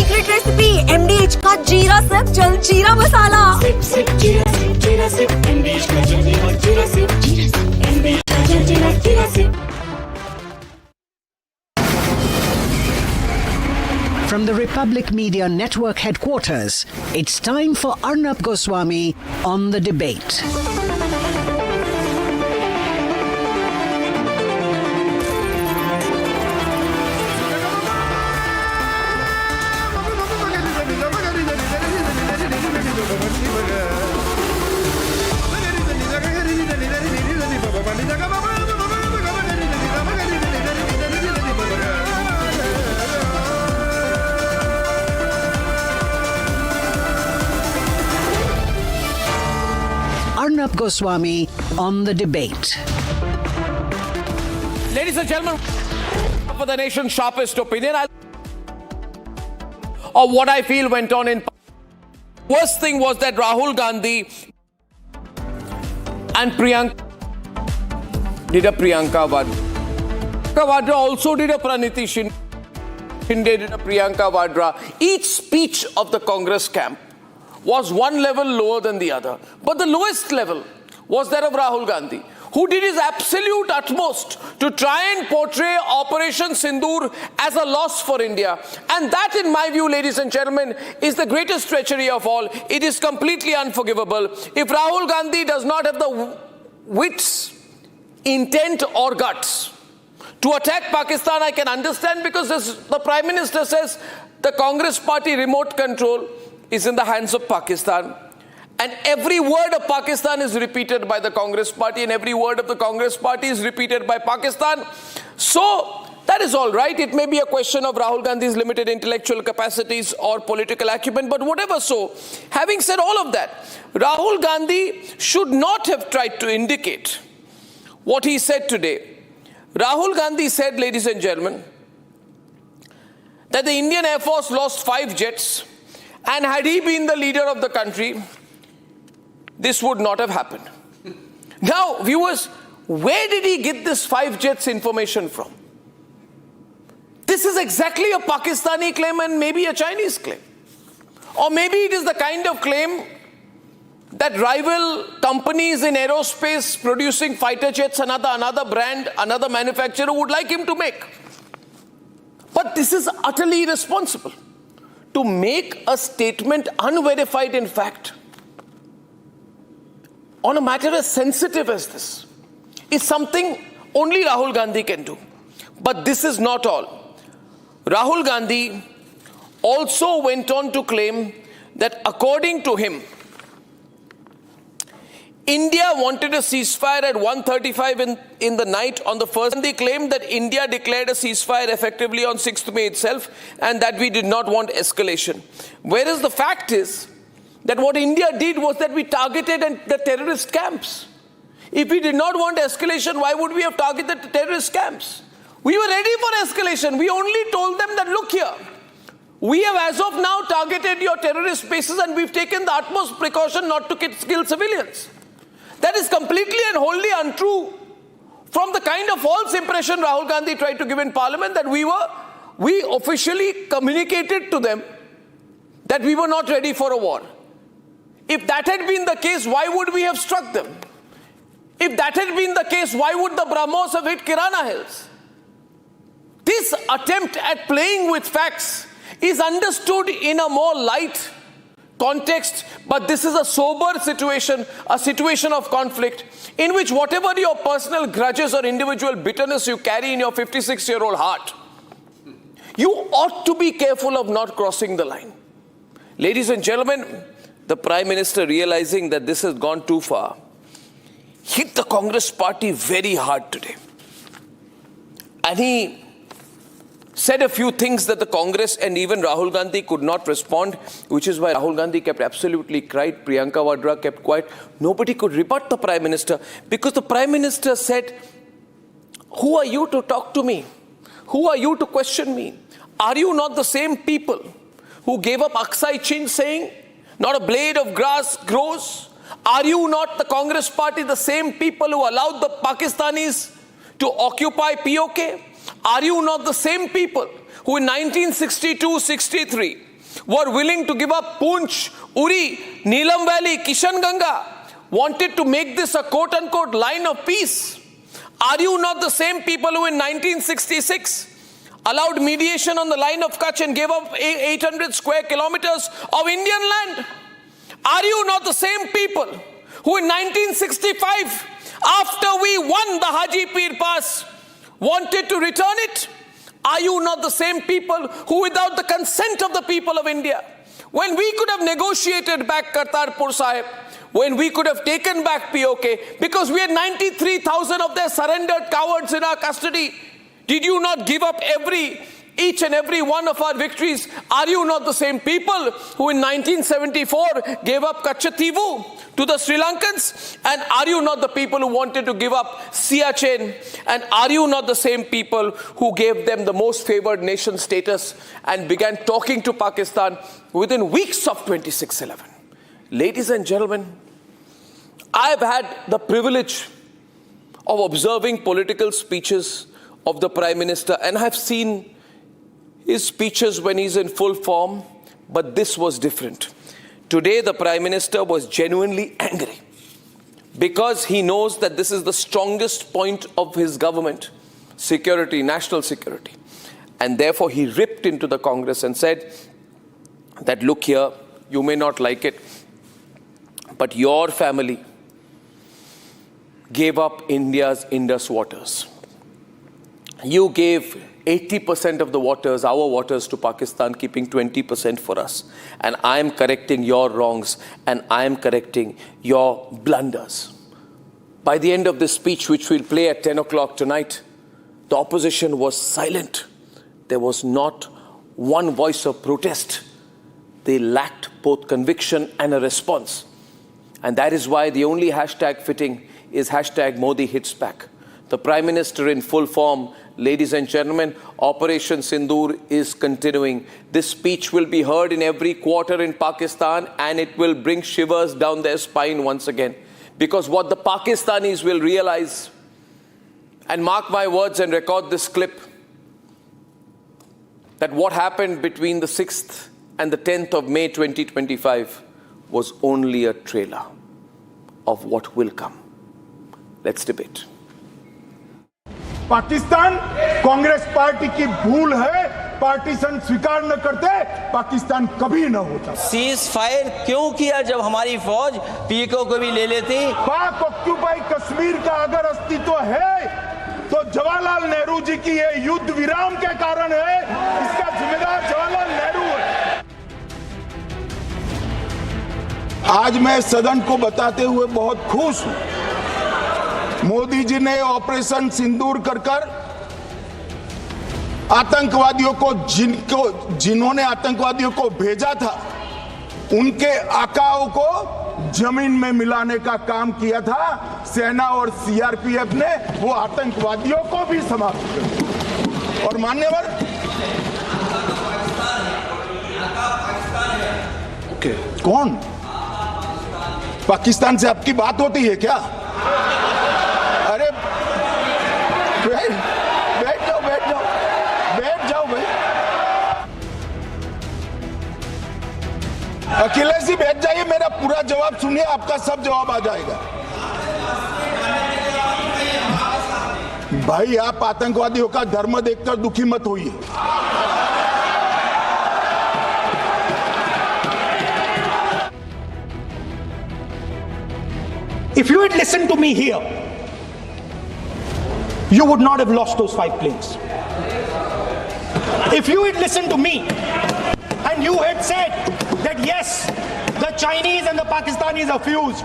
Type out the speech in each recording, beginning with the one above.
Secret recipe MDH का जीरा SIP जल जीरा मसाला। सिप सिप जीरा सिप MDH का जल जीरा सिप MDH का जल जीरा SIP. From the Republic Media Network headquarters, it's time for Arnab Goswami on the debate. Arnab Goswami on the debate. Ladies and gentlemen, for the nation's sharpest opinion of what I feel went on in. Worst thing was that Rahul Gandhi and Priyanka did a Priyanka Vadra. Priyanka Vadra also did a Praniti Shinde did a Priyanka Vadra. Each speech of the Congress camp was one level lower than the other. But the lowest level was that of Rahul Gandhi, who did his absolute utmost to try and portray Operation Sindoor as a loss for India. And that, in my view, ladies and gentlemen, is the greatest treachery of all. It is completely unforgivable. If Rahul Gandhi does not have the wits, intent or guts to attack Pakistan, I can understand, because the Prime Minister says the Congress party remote control is in the hands of Pakistan. And every word of Pakistan is repeated by the Congress party, and every word of the Congress party is repeated by Pakistan. So that is all right. It may be a question of Rahul Gandhi's limited intellectual capacities or political acumen, but whatever so, having said all of that, Rahul Gandhi should not have tried to indicate what he said today. Rahul Gandhi said, ladies and gentlemen, that the Indian Air Force lost 5 jets, and had he been the leader of the country, this would not have happened. Now, viewers, where did he get this 5 jets information from? This is exactly a Pakistani claim and maybe a Chinese claim. Or maybe it is the kind of claim that rival companies in aerospace producing fighter jets, another brand, another manufacturer would like him to make. But this is utterly irresponsible. To make a statement unverified in fact on a matter as sensitive as this is something only Rahul Gandhi can do. But this is not all. Rahul Gandhi also went on to claim that according to him, India wanted a ceasefire at 1:35 in the night on the first. And they claimed that India declared a ceasefire effectively on 6th May itself, and that we did not want escalation. Whereas the fact is that what India did was that we targeted the terrorist camps. If we did not want escalation, why would we have targeted the terrorist camps? We were ready for escalation. We only told them that, look here, we have as of now targeted your terrorist bases, and we've taken the utmost precaution not to kill civilians. That is completely and wholly untrue from the kind of false impression Rahul Gandhi tried to give in Parliament, that we officially communicated to them that we were not ready for a war. If that had been the case, why would we have struck them? If that had been the case, why would the BrahMos have hit Kirana Hills? This attempt at playing with facts is understood in a more light context, but this is a sober situation, a situation of conflict in which whatever your personal grudges or individual bitterness you carry in your 56-year-old heart, you ought to be careful of not crossing the line. Ladies and gentlemen, the Prime Minister, realizing that this has gone too far, hit the Congress party very hard today. And he said a few things that the Congress and even Rahul Gandhi could not respond, which is why Rahul Gandhi kept absolutely quiet. Priyanka Vadra kept quiet. Nobody could rebut the Prime Minister, because the Prime Minister said, who are you to talk to me? Who are you to question me? Are you not the same people who gave up Aksai Chin saying, not a blade of grass grows? Are you not, the Congress party, the same people who allowed the Pakistanis to occupy POK? Are you not the same people who in 1962-63 were willing to give up Poonch, Uri, Neelam Valley, Kishan Ganga, wanted to make this a quote-unquote line of peace. Are you not the same people who in 1966 allowed mediation on the line of Kutch and gave up 800 square kilometers of Indian land? Are you not the same people who in 1965, after we won the Haji Pir Pass, wanted to return it? Are you not the same people who, without the consent of the people of India, when we could have negotiated back Kartarpur Sahib, when we could have taken back POK, because we had 93,000 of their surrendered cowards in our custody, did you not give up each and every one of our victories? Are you not the same people who in 1974 gave up Kachativu to the Sri Lankans? And are you not the people who wanted to give up Siachen? And are you not the same people who gave them the most favored nation status and began talking to Pakistan within weeks of 26/11? Ladies and gentlemen, I've had the privilege of observing political speeches of the Prime Minister, and I've seen his speeches when he's in full form, but this was different. Today, the Prime Minister was genuinely angry because he knows that this is the strongest point of his government, security, national security. And therefore, he ripped into the Congress and said that, look here, you may not like it, but your family gave up India's Indus waters. You gave 80% of the waters, our waters, to Pakistan, keeping 20% for us. And I am correcting your wrongs, and I am correcting your blunders. By the end of this speech, which we'll play at 10 o'clock tonight, the opposition was silent. There was not one voice of protest. They lacked both conviction and a response. And that is why the only hashtag fitting is hashtag Modi hits back. The Prime Minister in full form. Ladies and gentlemen, Operation Sindoor is continuing. This speech will be heard in every quarter in Pakistan, and it will bring shivers down their spine once again. Because what the Pakistanis will realize, and mark my words and record this clip, that what happened between the 6th and the 10th of May 2025 was only a trailer of what will come. Let's debate. Pakistan Congress party की भूल है, partition स्वीकार न करते पाकिस्तान कभी न होता। Cease fire क्यों किया जब हमारी फौज पीको को भी ले लेती? पाक ऑक्यूपाई कश्मीर का अगर अस्तित्व है तो जवाहरलाल नेहरू जी की ये युद्ध विराम के कारण है। इसका जिम्मेदार जवाहरलाल नेहरू है। आज मैं सदन को बताते हुए बहुत खुश हूं, मोदी जी ने ऑपरेशन सिंदूर कर आतंकवादियों को जिन्होंने आतंकवादियों को भेजा था, उनके आकाओं को जमीन में मिलाने का काम किया था। सेना और सीआरपीएफ ने वो आतंकवादियों को भी समाप्त किया। और मान्यवर, कौन पाकिस्तान से आपकी बात होती है क्या? अरे बैठ जाओ भाई। अखिलेश जी बैठ जाइए, मेरा पूरा जवाब सुनिए, आपका सब जवाब आ जाएगा। भाई आप आतंकवादियों का धर्म देखकर दुखी मत होइए। If you had listened to me here, you would not have lost those 5 planes. If you had listened to me and you had said that yes, the Chinese and the Pakistanis are fused.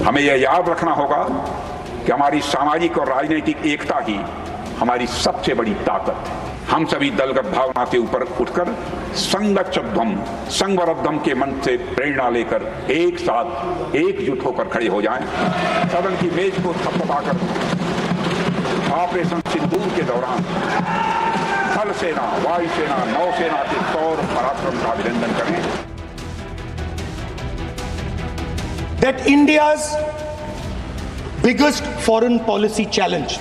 हमें यह याद रखना होगा कि हमारी सामाजिक और राजनीतिक एकता ही हमारी सबसे बड़ी ताकत है। हम सभी दलगत भावना से ऊपर उठकर संगच्छध्वम संवरद्धम के मन से प्रेरणा लेकर एक साथ एकजुट होकर खड़े हो जाएं। सदन की मेज को थपथपाकर ऑपरेशन सिंदूर के दौरान थल सेना, वायुसेना, नौसेना के शौर्य पराक्रम का अभिनंदन करें। That India's biggest foreign policy challenge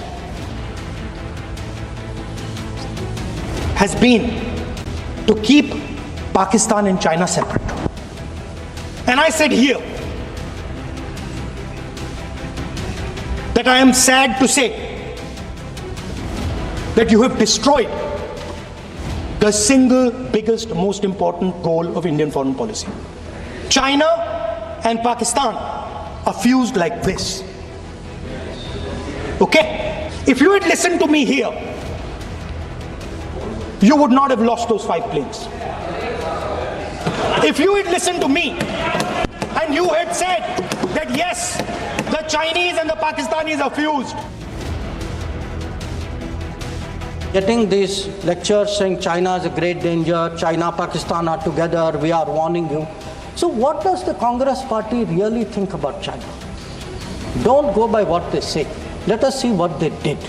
has been to keep Pakistan and China separate. And I said here that I am sad to say that you have destroyed the single biggest, most important goal of Indian foreign policy. China and Pakistan are fused like this. Okay? If you had listened to me here, you would not have lost those 5 planes. If you had listened to me and you had said that yes, the Chinese and the Pakistanis are fused. Getting these lectures saying China is a great danger, China, Pakistan are together, we are warning you. So what does the Congress party really think about China? Don't go by what they say. Let us see what they did.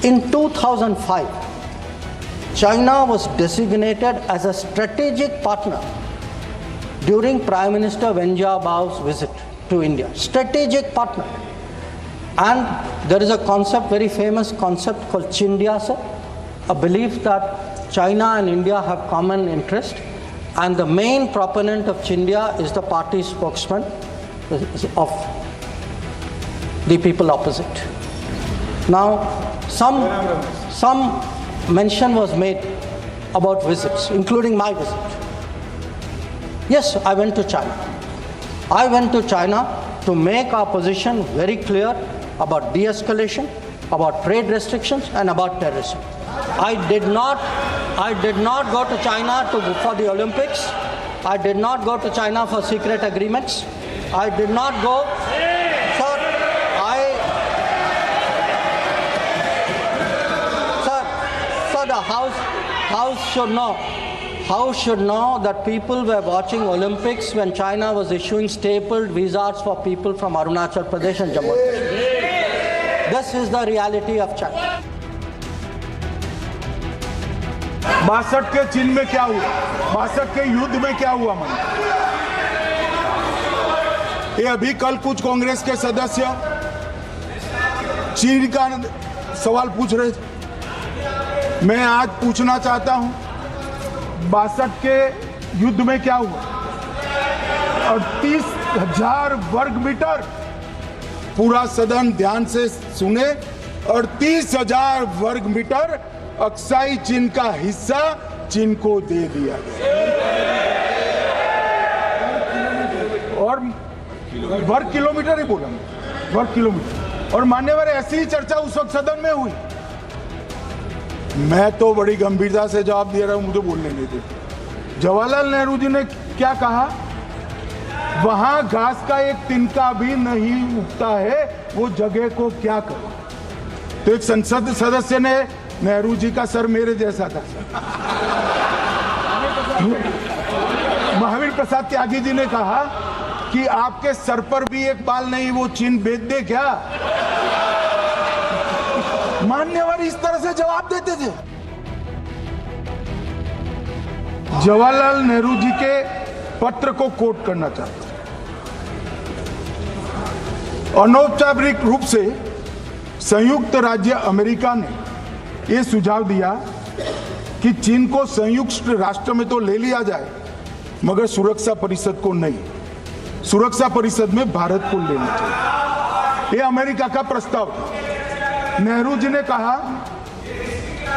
In 2005, China was designated as a strategic partner during Prime Minister Wen Jiabao's visit to India. Strategic partner. And there is a concept, very famous concept called Chindia, a belief that China and India have common interest. And the main proponent of Chindia is the party spokesman of the people opposite. Now, some mention was made about visits, including my visit. Yes, I went to China. I went to China to make our position very clear about de-escalation, about trade restrictions, and about terrorism. I did not go to China for the Olympics. I did not go to China for secret agreements. I did not go. So the House should know that people were watching Olympics when China was issuing stapled visas for people from Arunachal Pradesh and Jammu. This is the reality of China. 62 के चीन में क्या हुआ, 62 के युद्ध में क्या हुआ मन? ये अभी कल कुछ कांग्रेस के सदस्य चीन का सवाल पूछ रहे थे। मैं आज पूछना चाहता हूं 62 के युद्ध में क्या हुआ? 38,000 वर्ग मीटर, पूरा सदन ध्यान से सुने, 38,000 वर्ग मीटर अक्साई चीन का हिस्सा चीन को दे दिया और वर्ग किलोमीटर ही बोला, वर्ग किलोमीटर। और मान्यवर ऐसी ही चर्चा उस वक्त सदन में हुई। मैं तो बड़ी गंभीरता से जवाब दे रहा हूं, मुझे बोलने नहीं देते। जवाहरलाल नेहरू जी ने क्या कहा? वहां घास का एक तिनका भी नहीं उगता है, वो जगह को क्या करे? तो एक संसद सदस्य ने, नेहरू जी का सर मेरे जैसा था, महावीर प्रसाद त्यागी जी ने कहा कि आपके सर पर भी एक बाल नहीं, वो चीन बेच दे क्या? मान्यवर इस तरह से जवाब देते थे। जवाहरलाल नेहरू जी के पत्र को कोट करना चाहता हूं। अनौपचारिक रूप से संयुक्त राज्य अमेरिका ने यह सुझाव दिया कि चीन को संयुक्त राष्ट्र में तो ले लिया जाए, मगर सुरक्षा परिषद को नहीं। सुरक्षा परिषद में भारत को लेना चाहिए। यह अमेरिका का प्रस्ताव था। नेहरू जी ने कहा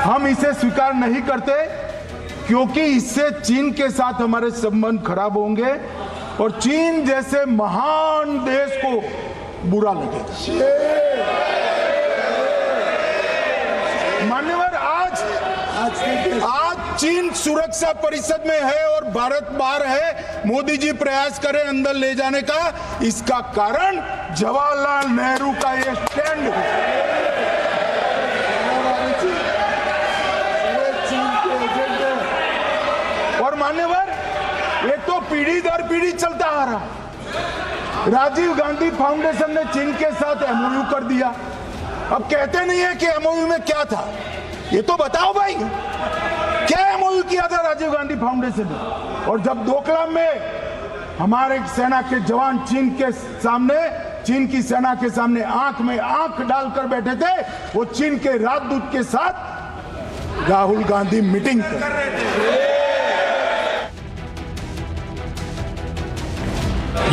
हम इसे स्वीकार नहीं करते क्योंकि इससे चीन के साथ हमारे संबंध खराब होंगे और चीन जैसे महान देश को बुरा लगेगा। मान्यवर, आज चीन सुरक्षा परिषद में है और भारत बाहर है। मोदी जी प्रयास करें अंदर ले जाने का, इसका कारण जवाहरलाल नेहरू का ये स्टैंड है। और मान्यवर, ये तो पीढ़ी दर पीढ़ी चलता आ रहा। राजीव गांधी फाउंडेशन ने चीन के साथ एमओयू कर दिया। अब कहते नहीं है कि एमओयू में क्या था, ये तो बताओ भाई, क्या एमओयू किया था राजीव गांधी फाउंडेशन ने? और जब डोकलाम में हमारे सेना के जवान चीन के सामने, चीन की सेना के सामने आंख में आंख डालकर बैठे थे, वो चीन के राजदूत के साथ राहुल गांधी मीटिंग कर।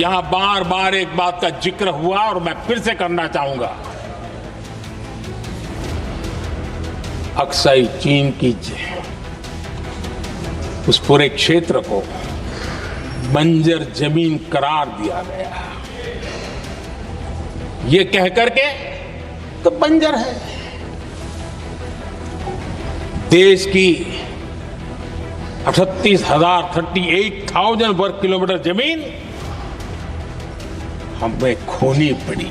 यहां बार बार एक बात का जिक्र हुआ और मैं फिर से करना चाहूंगा। अक्साई चीन की उस पूरे क्षेत्र को बंजर जमीन करार दिया गया, ये कह करके तो बंजर है। देश की 38,000 वर्ग किलोमीटर जमीन हमें खोनी पड़ी।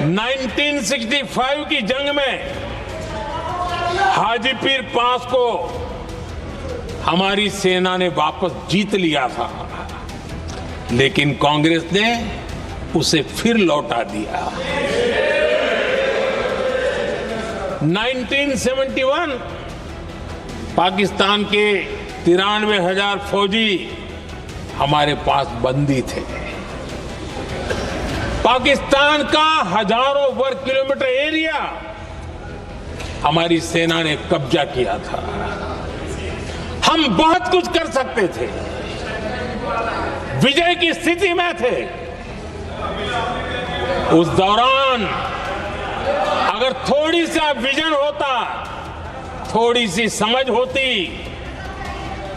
1965 की जंग में हाजीपीर पास को हमारी सेना ने वापस जीत लिया था, लेकिन कांग्रेस ने उसे फिर लौटा दिया। 1971 पाकिस्तान के 93,000 फौजी हमारे पास बंदी थे। पाकिस्तान का हजारों वर्ग किलोमीटर एरिया हमारी सेना ने कब्जा किया था। हम बहुत कुछ कर सकते थे, विजय की स्थिति में थे। उस दौरान अगर थोड़ी सा विजन होता, थोड़ी सी समझ होती,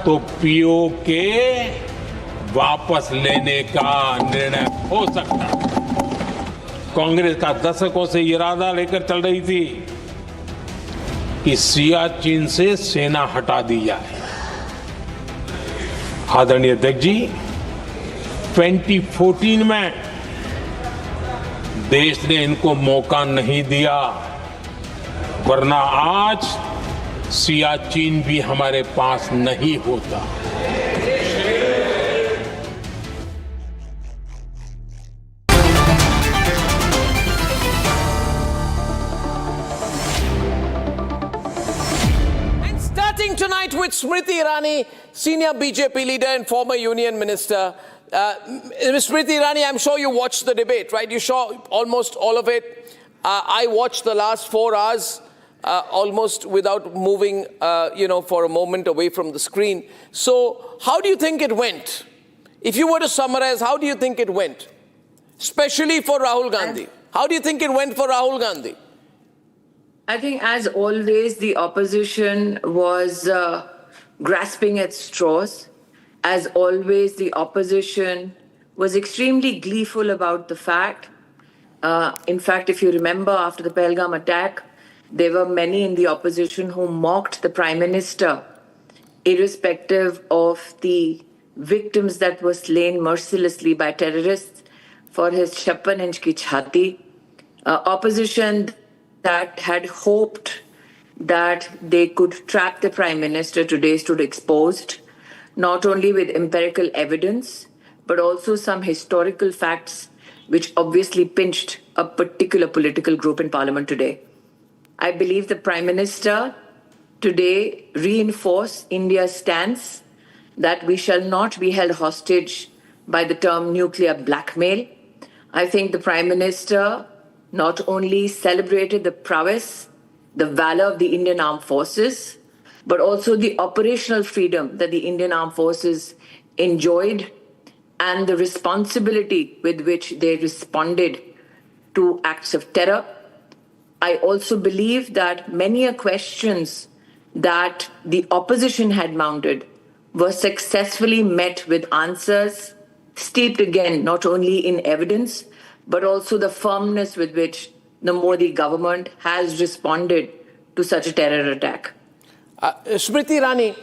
तो पीओके वापस लेने का निर्णय हो सकता। कांग्रेस का दशकों से इरादा लेकर चल रही थी कि सियाचिन से सेना हटा दी जाए। आदरणीय अध्यक्ष जी, 2014 में देश ने इनको मौका नहीं दिया, वरना आज सियाचिन भी हमारे पास नहीं होता। Tonight with Smriti Irani, senior BJP leader and former union minister. Smriti Irani, I'm sure you watched the debate, right? You saw almost all of it. I watched the last 4 hours almost without moving, for a moment away from the screen. So how do you think it went? If you were to summarize, how do you think it went? Especially for Rahul Gandhi. How do you think it went for Rahul Gandhi? I think, as always, the opposition was grasping at straws. As always, the opposition was extremely gleeful about the fact. In fact, if you remember, after the Pahalgam attack, there were many in the opposition who mocked the Prime Minister, irrespective of the victims that were slain mercilessly by terrorists for his 56 inch ki chhati. Opposition that had hoped that they could trap the Prime Minister today stood exposed, not only with empirical evidence, but also some historical facts which obviously pinched a particular political group in Parliament today. I believe the Prime Minister today reinforced India's stance that we shall not be held hostage by the term nuclear blackmail. I think the Prime Minister not only celebrated the prowess, the valor of the Indian Armed Forces, but also the operational freedom that the Indian Armed Forces enjoyed and the responsibility with which they responded to acts of terror. I also believe that many questions that the opposition had mounted were successfully met with answers steeped again not only in evidence, but also the firmness with which the Modi government has responded to such a terror attack. Smriti Irani,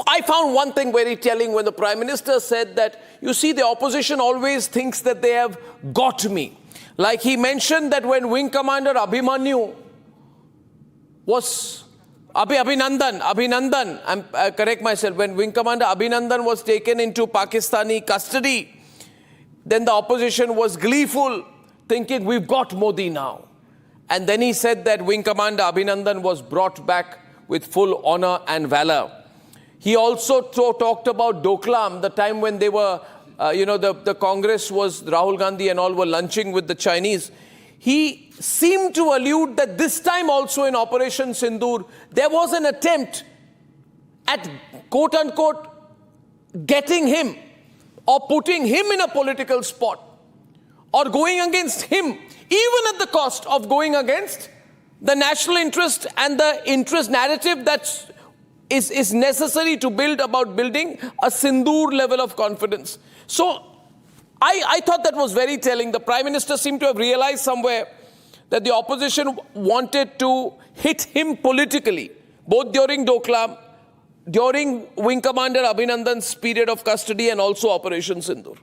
I found one thing very telling when the Prime Minister said that, you see, the opposition always thinks that they have got me. Like he mentioned that when Wing Commander Abhimanyu was Abhinandan, I correct myself, when Wing Commander Abhinandan was taken into Pakistani custody, then the opposition was gleeful, thinking we've got Modi now. And then he said that Wing Commander Abhinandan was brought back with full honor and valor. He also talked about Doklam, the time when they were, the Congress was, Rahul Gandhi and all were lunching with the Chinese. he seemed to allude that this time also in Operation Sindoor, there was an attempt at quote-unquote getting him or putting him in a political spot or going against him, even at the cost of going against the national interest and the interest narrative that is necessary to build about building a Sindoor level of confidence. So I thought that was very telling. The Prime Minister seemed to have realized somewhere that the opposition wanted to hit him politically, both during Doklam, during Wing Commander Abhinandan's period of custody and also Operation Sindoor.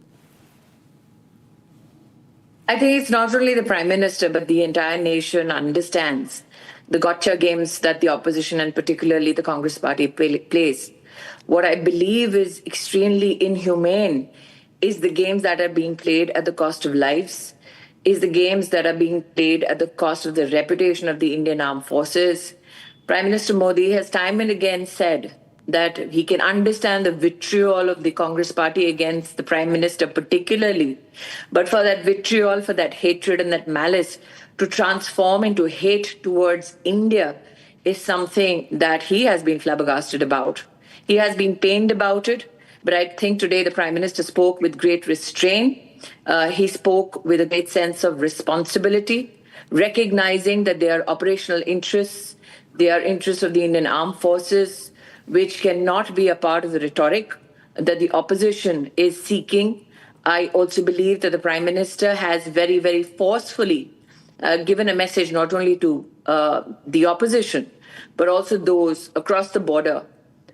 I think it's not only the Prime Minister, but the entire nation understands the gotcha games that the opposition and particularly the Congress party plays. What I believe is extremely inhumane is the games that are being played at the cost of lives, is the games that are being played at the cost of the reputation of the Indian Armed Forces. Prime Minister Modi has time and again said that he can understand the vitriol of the Congress party against the Prime Minister particularly. But for that vitriol, for that hatred and that malice to transform into hate towards India is something that he has been flabbergasted about. He has been pained about it, but I think today the Prime Minister spoke with great restraint. He spoke with a great sense of responsibility, recognizing that there are operational interests, there are interests of the Indian Armed Forces, which cannot be a part of the rhetoric that the opposition is seeking. I also believe that the Prime Minister has very, very forcefully given a message not only to the opposition, but also those across the border.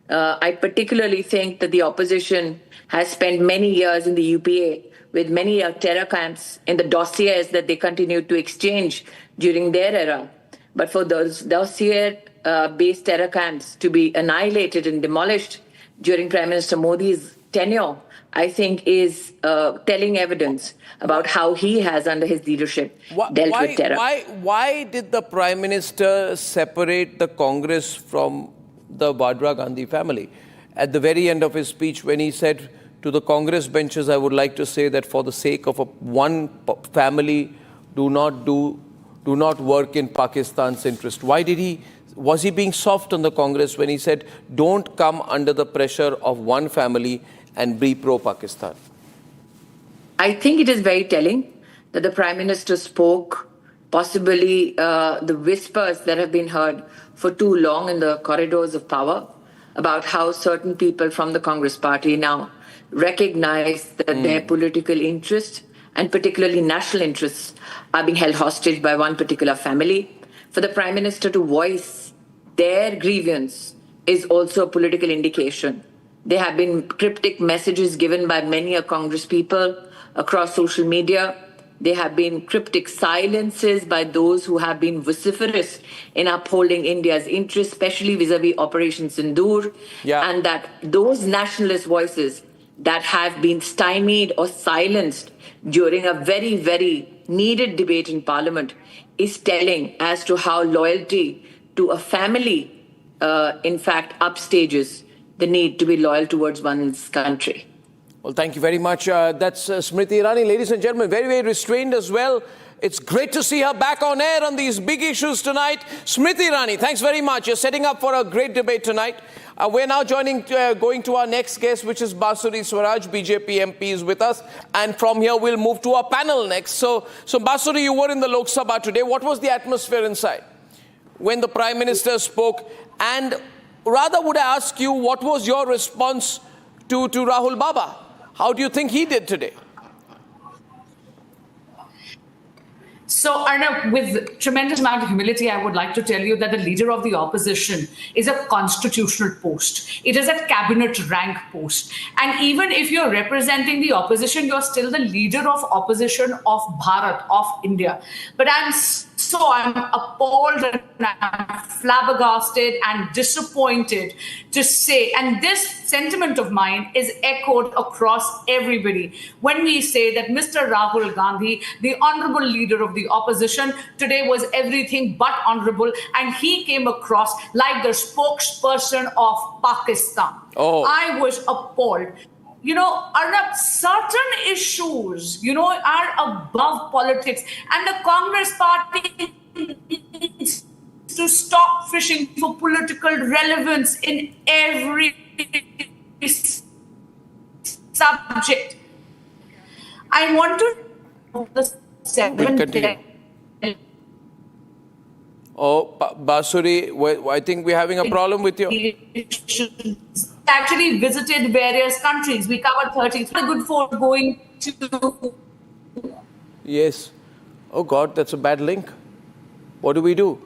I particularly think that the opposition has spent many years in the UPA with many terror camps in the dossiers that they continued to exchange during their era. But for those dossier-based terror camps to be annihilated and demolished during Prime Minister Modi's tenure, I think is telling evidence about how he has, under his leadership, dealt with terror. Why did the Prime Minister separate the Congress from the Vadra Gandhi family? At the very end of his speech, when he said to the Congress benches, I would like to say that for the sake of one family, do not work in Pakistan's interest. Was he being soft on the Congress when he said, don't come under the pressure of one family and be pro-Pakistan? I think it is very telling that the Prime Minister spoke possibly the whispers that have been heard for too long in the corridors of power about how certain people from the Congress party now recognize that their political interests and particularly national interests are being held hostage by one particular family. For the Prime Minister to voice their grievance is also a political indication. There have been cryptic messages given by many Congress people across social media. There have been cryptic silences by those who have been vociferous in upholding India's interests, especially vis-a-vis Operation Sindoor, and that those nationalist voices that have been stymied or silenced during a very, very needed debate in Parliament is telling as to how loyalty to a family, in fact, upstages the need to be loyal towards one's country. Well, thank you very much. That's Smriti Irani, ladies and gentlemen, very, very restrained as well. It's great to see her back on air on these big issues tonight. Smriti Irani, thanks very much. You're setting up for a great debate tonight. We're now going to our next guest, which is Basuri Swaraj, BJP MP is with us. And from here, we'll move to our panel next. So Basuri, you were in the Lok Sabha today. What was the atmosphere inside when the Prime Minister spoke? And rather, would I ask you, what was your response to Rahul Baba? How do you think he did today? So, Arnab, with tremendous amount of humility, I would like to tell you that the leader of the opposition is a constitutional post. It is a cabinet rank post. And even if you're representing the opposition, you're still the leader of opposition of Bharat, of India. But I'm appalled and I'm flabbergasted and disappointed to say, and this sentiment of mine is echoed across everybody, when we say that Mr. Rahul Gandhi, the honorable leader of the opposition, today was everything but honorable, and he came across like the spokesperson of Pakistan. I was appalled. Arnab, certain issues, are above politics, and the Congress party needs to stop fishing for political relevance in every subject. I want to know the continue. Oh, Basuri, I think we're having a problem with you. Actually visited various countries. We covered 30. It's good for going to. Yes. Oh God, that's a bad link. What do we do?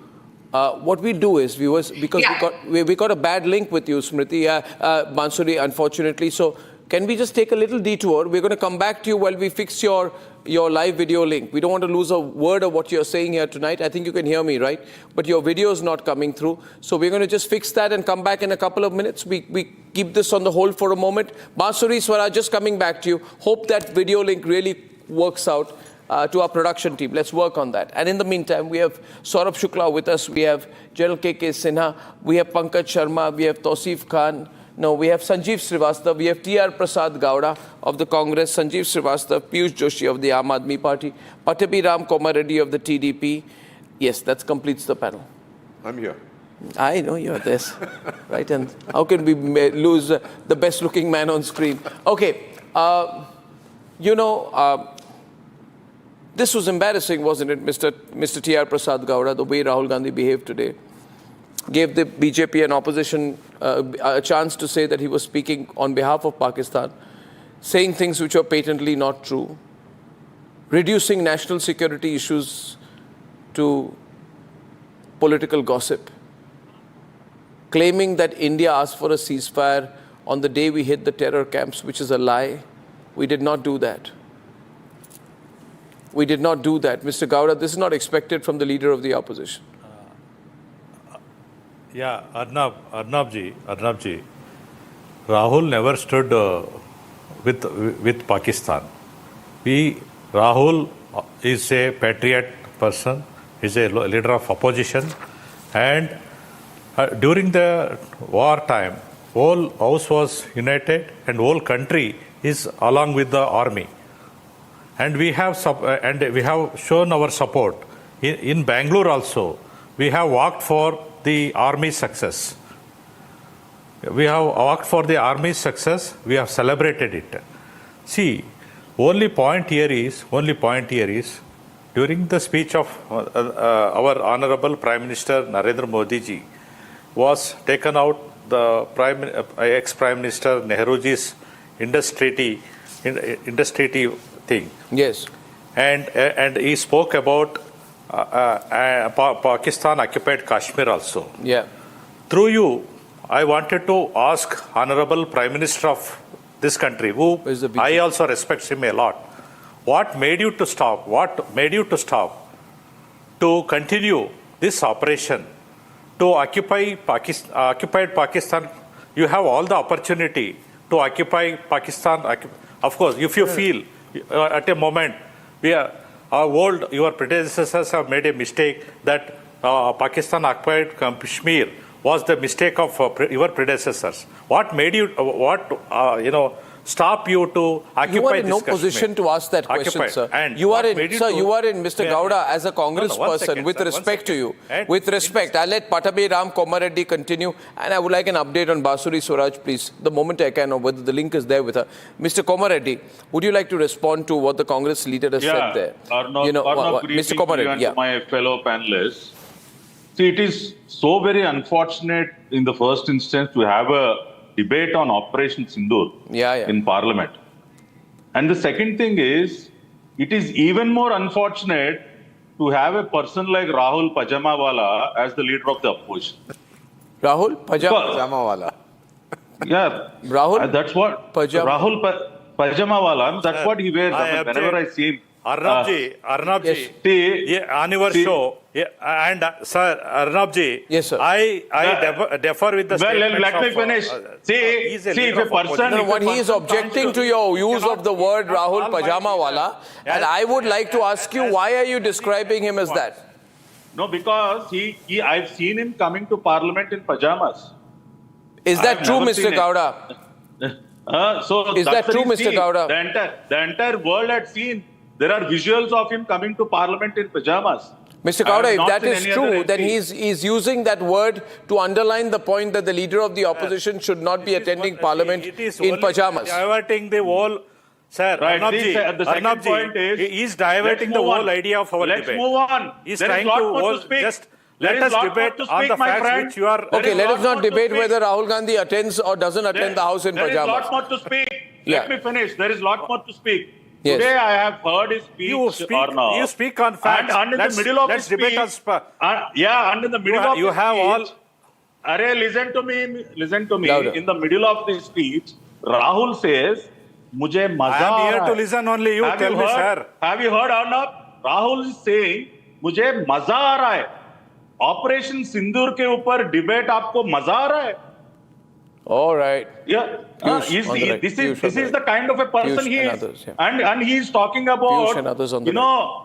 What we do is, viewers, because we got a bad link with you, Smriti, Bansuri, unfortunately. So can we just take a little detour? We're going to come back to you while we fix your live video link. We don't want to lose a word of what you're saying here tonight. I think you can hear me, right? But your video is not coming through. So we're going to just fix that and come back in a couple of minutes. We keep this on the hold for a moment. Bansuri, Swara, just coming back to you. Hope that video link really works out. To our production team. Let's work on that. And in the meantime, we have Saurabh Shukla with us. We have General K.K. Sinha. We have Pankaj Sharma. We have Tausif Khan. No, we have Sanjeev Srivastava. We have T.R. Prasad Gowda of the Congress. Sanjeev Srivastava. Piyush Joshi of the Aam Aadmi Party. Patabi Ram Komar Reddy of the TDP. Yes, that completes the panel. I'm here. I know you're this. Right? And how can we lose the best looking man on screen? Okay. This was embarrassing, wasn't it, Mr. T.R. Prasad Gowda, the way Rahul Gandhi behaved today? Gave the BJP and opposition a chance to say that he was speaking on behalf of Pakistan, saying things which were patently not true, reducing national security issues to political gossip, claiming that India asked for a ceasefire on the day we hit the terror camps, which is a lie. We did not do that. We did not do that. Mr. Gowda, this is not expected from the leader of the opposition. Arnabji, Rahul never stood with Pakistan. Rahul is a patriot person, is a leader of opposition, and during the war time, whole house was united and whole country is along with the army. And we have shown our support. In Bangalore also, we have worked for the army's success. We have worked for the army's success. We have celebrated it. See, only point here is during the speech of our Honorable Prime Minister Narendra Modi ji was taken out the ex-Prime Minister Nehruji's Indus Treaty thing. Yes. And he spoke about Pakistan occupied Kashmir also. Yeah. Through you, I wanted to ask Honorable Prime Minister of this country, who I also respect him a lot, what made you to stop? What made you to stop to continue this operation to occupy occupied Pakistan? You have all the opportunity to occupy Pakistan. Of course, if you feel at a moment your predecessors have made a mistake that Pakistan occupied Kashmir was the mistake of your predecessors. What made you stop you to occupy this You are in no Kashmir? position to ask that question, sir. And you are in, Mr. Gowda, as a Congress person, with respect to you. With respect, I'll let Patabi Ram Komar Reddy continue, and I would like an update on Basuri Swaraj, please, the moment I can, or whether the link is there with her. Mr. Komar Reddy, would you like to respond to what the Congress leader has said there? Mr. Komar Reddy, my fellow panelists. See, it is so very unfortunate in the first instance to have a debate on Operation Sindoor in Parliament. And the second thing is, it is even more unfortunate to have a person like Rahul Pajamawala as the leader of the opposition. Rahul Pajamawala? Yeah. Rahul? That's what. Rahul Pajamawala, that's what he wears. Whenever I see him. Arnabji, on your show, and sir, Arnabji, yes, sir. I defer with the statement. Let me finish. See, if a person... When he is objecting to your use of the word Rahul Pajamawala, and I would like to ask you, why are you describing him as that? No, because I've seen him coming to Parliament in pajamas. Is that true, Mr. Gowda? So is that true, Mr. Gowda? The entire world had seen. There are visuals of him coming to Parliament in pajamas. Mr. Gowda, if that is true, then he's using that word to underline the point that the leader of the opposition should not be attending Parliament in pajamas. Diverting the whole, sir. Right. Arnab The second point is he is diverting the whole idea of our debate. Let's move on. He's trying to just let us debate on the facts which you are. Okay, let us not debate whether Rahul Gandhi attends or doesn't attend the House in pajamas. There is lot more to speak. Let me finish. There is lot more to speak. Yes. Today I have heard his speech. You speak on facts. And in the middle of his speech, debate on and in the middle of you his have speech, all. Array, listen to me. Louder. In the middle of the speech, Rahul says, "Mujhe maza I am here to listen only. You tell me, sir. Have you heard, Arnab? Rahul is saying, "Mujhe maza aa raha hai." Operation Sindoor ke upar debate aapko maza aa raha hai? All right. Yeah. This is the kind of a person he is. And he is talking about,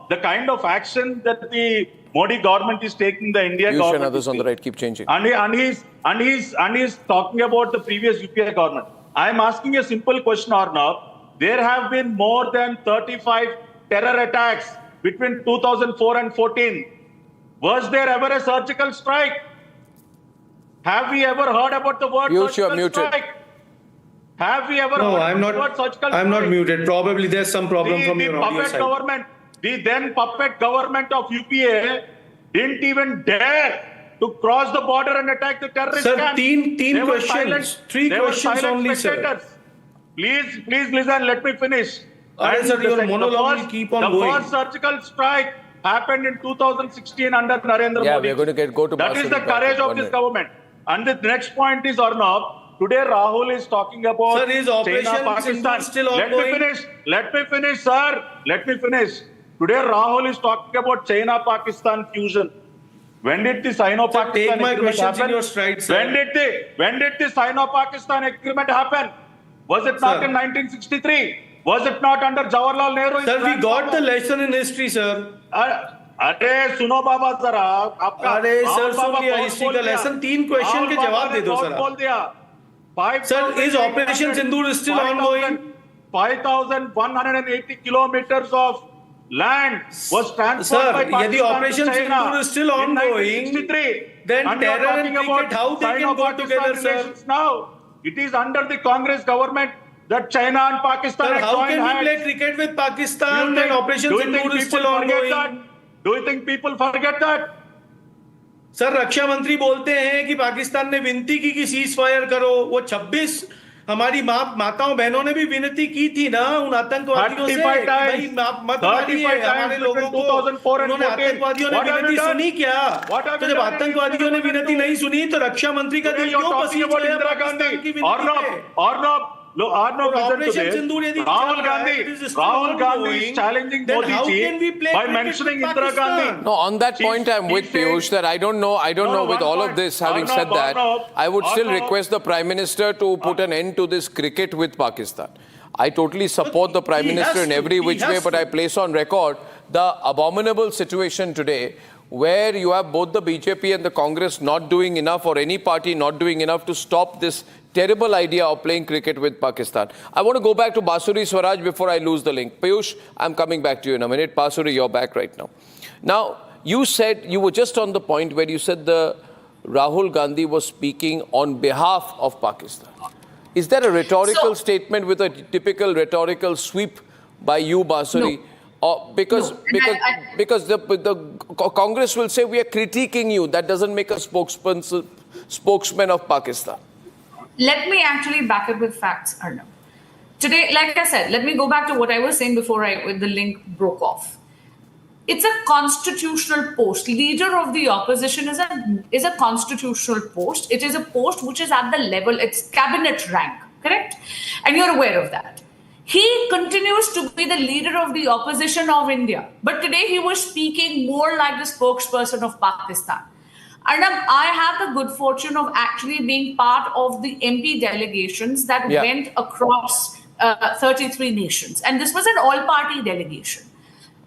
the kind of action that the Modi government is taking, the India government. And others on the right keep changing. And he's talking about the previous UPA government. I am asking a simple question, Arnab. There have been more than 35 terror attacks between 2004 and 14. Was there ever a surgical strike? Have we ever heard about the word surgical strike? Have we ever heard about the word surgical strike? I'm not muted. Probably there's some problem from your audio side. The then puppet government of UPA didn't even dare to cross the border and attack the terrorist camp. Sir, questions. Three questions only, sir. Please listen. Let me finish. Sir, your monologue will keep on going. The first surgical strike happened in 2016 under Narendra Modi. Yeah, we are going to go to that is the courage of this government. And the next point is, Arnab, today Rahul is talking about Sir, is Operation Sindoor still ongoing? Let me finish, sir. Let me finish. Today Rahul is talking about China-Pakistan fusion. When did the Sino-Pakistan agreement happen? In your stride, sir. When did the Sino-Pakistan agreement happen? Was it not in 1963? Was it not under Jawaharlal Nehru? Sir, we got the lesson in history, sir. अरे सुनो बाबा जरा आपका अरे sir सुन लिया history का lesson 3 question के जवाब दे दो सर बोल दिया sir is operation Sindoor still ongoing 5180 kilometers of land was transferred by Pakistan. यदि operation Sindoor is still ongoing, then terror and cricket, how they can go together, sir? Now, it is under the Congress government that China and Pakistan have joined hands. How can we play cricket with Pakistan when Operation Sindoor is still ongoing? Do you think people forget that? Sir रक्षा मंत्री बोलते हैं कि पाकिस्तान ने विनती की कि cease fire करो वो 26 हमारी माताओं बहनों ने भी विनती की थी ना उन आतंकवादियों से भाई मत मारिए हमारे लोगों को उन्होंने आतंकवादियों ने विनती सुनी क्या तो जब आतंकवादियों ने विनती नहीं सुनी तो रक्षा मंत्री का दिल क्यों पसीज गया पाकिस्तान की विनती Look, Arnab, listen to this. Rahul Gandhi is challenging Modi ji by mentioning Indira Gandhi. No, on that point, I'm with Piyush that I don't know with all of this, having said that, I would still request the Prime Minister to put an end to this cricket with Pakistan. I totally support the Prime Minister in every which way, but I place on record the abominable situation today where you have both the BJP and the Congress not doing enough, or any party not doing enough to stop this terrible idea of playing cricket with Pakistan. I want to go back to Basuri Swaraj before I lose the link. Piyush, I'm coming back to you in a minute. Basuri, you're back right now. Now, you said, you were just on the point where you said the Rahul Gandhi was speaking on behalf of Pakistan. Is that a rhetorical statement with a typical rhetorical sweep by you, Basuri? No. Or because the Congress will say we are critiquing you. That doesn't make a spokesman of Pakistan. Let me actually back up with facts, Arnab. Today, like I said, let me go back to what I was saying before the link broke off. It's a constitutional post. Leader of the opposition is a constitutional post. It is a post which is at the level, it's cabinet rank, correct? And you're aware of that. He continues to be the leader of the opposition of India. But today he was speaking more like the spokesperson of Pakistan. Arnab, I have the good fortune of actually being part of the MP delegations that went across 33 nations. And this was an all-party delegation.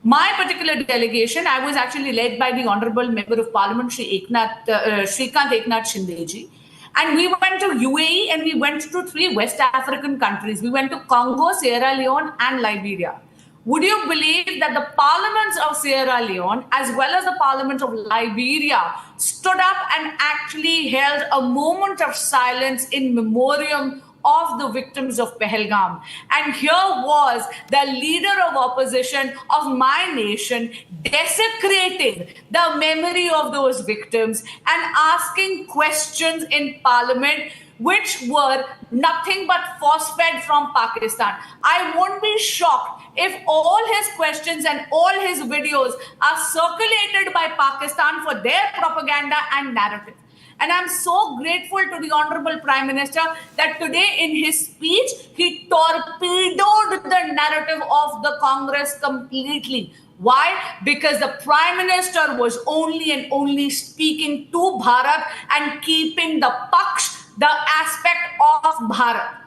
My particular delegation, I was actually led by the Honorable Member of Parliament, Shrikant Eknath Shindeji. And we went to UAE and we went to 3 West African countries. We went to Congo, Sierra Leone, and Liberia. Would you believe that the parliaments of Sierra Leone, as well as the parliament of Liberia, stood up and actually held a moment of silence in memoriam of the victims of Pahalgam? And here was the leader of opposition of my nation desecrating the memory of those victims and asking questions in parliament which were nothing but force-fed from Pakistan. I won't be shocked if all his questions and all his videos are circulated by Pakistan for their propaganda and narrative. And I'm so grateful to the Honorable Prime Minister that today in his speech, he torpedoed the narrative of the Congress completely. Why? Because the Prime Minister was only and only speaking to Bharat and keeping the Paksh, the aspect of Bharat.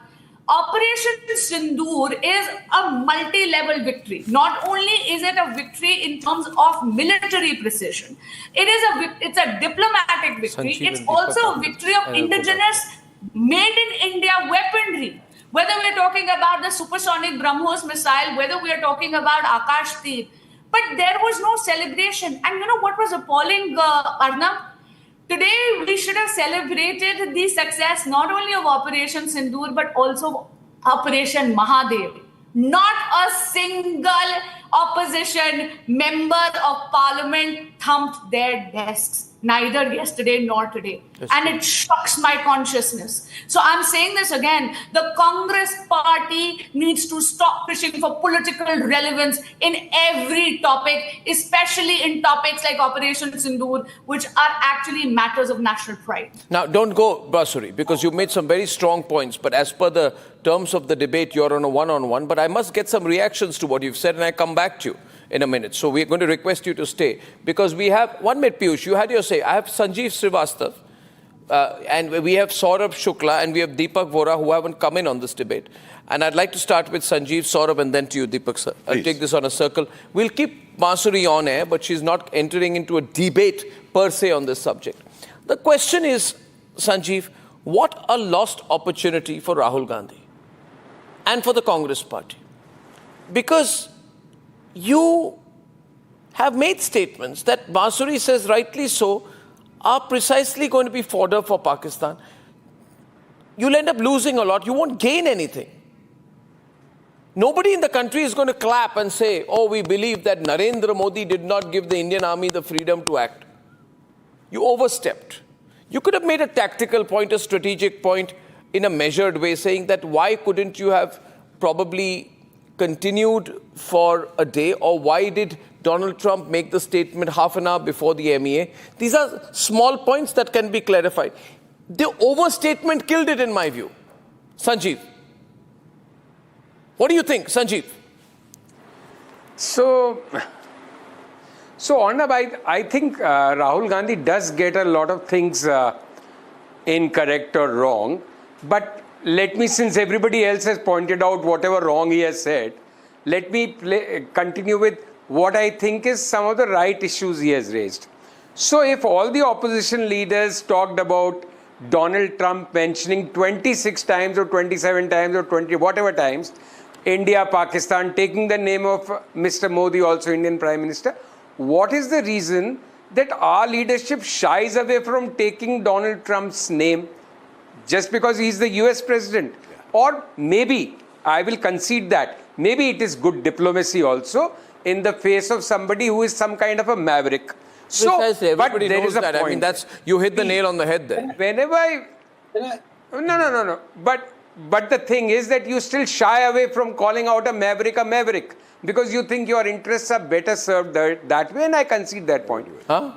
Operation Sindoor is a multi-level victory. Not only is it a victory in terms of military precision, it's a diplomatic victory. It's also a victory of indigenous, made in India weaponry. Whether we're talking about the supersonic BrahMos missile, whether we are talking about Akash Tir, but there was no celebration. And you know what was appalling, Arnab? Today, we should have celebrated the success not only of Operation Sindoor, but also Operation Mahadev. Not a single opposition member of parliament thumped their desks, neither yesterday nor today. And it shocks my consciousness. So I'm saying this again, the Congress party needs to stop fishing for political relevance in every topic, especially in topics like Operation Sindoor, which are actually matters of national pride. Now, don't go, Basuri, because you made some very strong points, but as per the terms of the debate, you're on a one-on-one, but I must get some reactions to what you've said, and I come back to you in a minute. So we're going to request you to stay, because we have, 1 minute, Piyush, you had your say. I have Sanjeev Srivastav, and we have Saurabh Shukla, and we have Deepak Vora, who haven't come in on this debate. And I'd like to start with Sanjeev, Saurabh, and then to you, Deepak, sir. I'll take this on a circle. We'll keep Basuri on air, but she's not entering into a debate per se on this subject. The question is, Sanjeev, what a lost opportunity for Rahul Gandhi and for the Congress party. Because you have made statements that Basuri says rightly so are precisely going to be fodder for Pakistan. You'll end up losing a lot. You won't gain anything. Nobody in the country is going to clap and say, oh, we believe that Narendra Modi did not give the Indian army the freedom to act. You overstepped. You could have made a tactical point, a strategic point in a measured way, saying that why couldn't you have probably continued for a day, or why did Donald Trump make the statement half an hour before the MEA? These are small points that can be clarified. The overstatement killed it, in my view. Sanjeev, what do you think, Sanjeev? So Arnab, I think Rahul Gandhi does get a lot of things incorrect or wrong. But let me, since everybody else has pointed out whatever wrong he has said, let me continue with what I think is some of the right issues he has raised. So if all the opposition leaders talked about Donald Trump mentioning 26 times or 27 times or 20, whatever times, India, Pakistan, taking the name of Mr. Modi, also Indian Prime Minister, what is the reason that our leadership shies away from taking Donald Trump's name just because he's the US president? Or maybe, I will concede that, maybe it is good diplomacy also in the face of somebody who is some kind of a maverick. So, precisely, everybody but there knows is a that. point. I mean, that's, you hit the nail on the head there. Whenever No. But the thing is that you still shy away from calling out a maverick because you think your interests are better served that way, and I concede that point.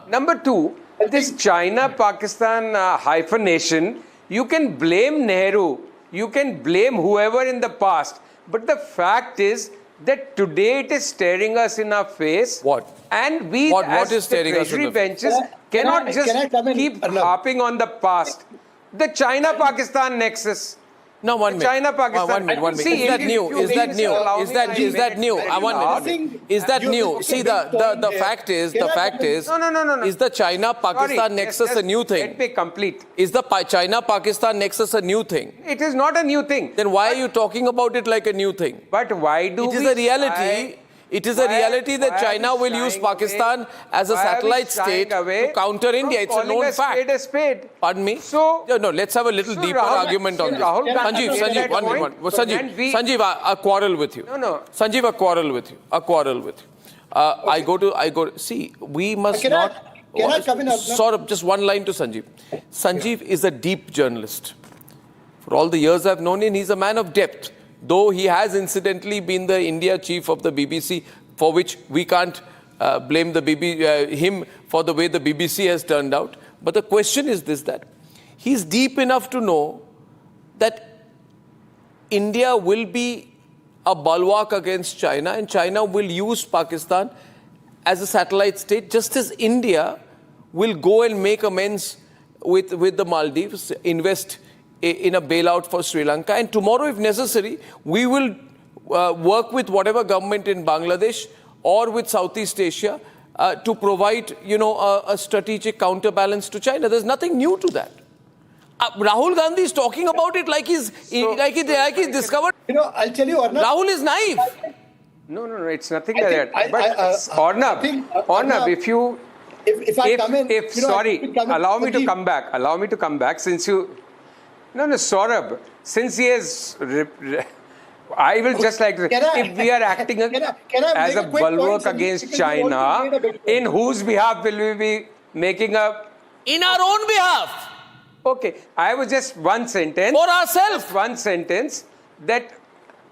Number two, this China-Pakistan hyphenation, you can blame Nehru, you can blame whoever in the past, but the fact is that today it is staring us in our face. What? And we, what as is the treasury benches, cannot just keep harping on the past. The China-Pakistan nexus. No, 1 minute. China, Pakistan. 1 minute, 1 minute. Is that new? Is that new? Is that new? 1 minute. Is that new? See, the fact is, No. Is the China-Pakistan nexus a new thing? Let me complete. Is the China-Pakistan nexus a new thing? It is not a new thing. Then why are you talking about it like a new thing? But why do it is a reality? It is a reality that China will use Pakistan as a satellite state to counter India. It's a known fact. A spade. Pardon me? So, no, let's have a little deeper argument on this. Sanjeev, 1 minute. Sanjeev, I quarrel with you. No. Sanjeev, I quarrel with you. I go to, see, we must not... Can I come in? Sort of, just one line to Sanjeev. Sanjeev is a deep journalist. For all the years I've known him, he's a man of depth. Though he has incidentally been the India chief of the BBC, for which we can't blame him for the way the BBC has turned out. But the question is this, that he's deep enough to know that India will be a bulwark against China, and China will use Pakistan as a satellite state, just as India will go and make amends with the Maldives, invest in a bailout for Sri Lanka. And tomorrow, if necessary, we will work with whatever government in Bangladesh or with Southeast Asia to provide, a strategic counterbalance to China. There's nothing new to that. Rahul Gandhi is talking about it like he's discovered. I'll tell you, Arnab. Rahul is naive. No, it's nothing like that. But Arnab, if I come in, allow me to come back since you. No, Saurabh, since he has, I will just like to say, if we are acting as a bulwark against China, in whose behalf will we be making a... In our own behalf. Okay, I was just one sentence. For ourselves. Just one sentence, that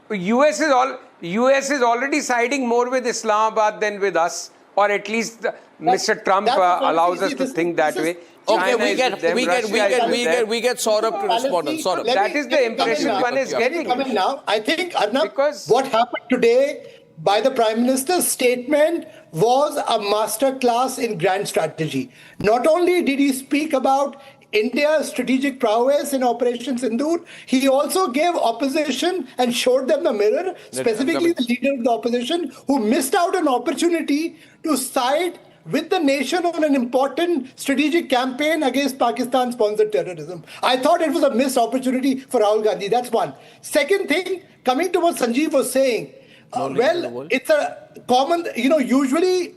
US is already siding more with Islamabad than with us, or at least Mr. Trump allows us to think that way. Okay, we get Saurabh to respond on Saurabh. That is the impression one is getting. Now, I think, Arnab, what happened today by the Prime Minister's statement was a masterclass in grand strategy. Not only did he speak about India's strategic prowess in Operation Sindoor, he also gave opposition and showed them the mirror, specifically the leader of the opposition, who missed out an opportunity to side with the nation on an important strategic campaign against Pakistan-sponsored terrorism. I thought it was a missed opportunity for Rahul Gandhi. That's one. Second thing, coming to what Sanjeev was saying, it's a common, usually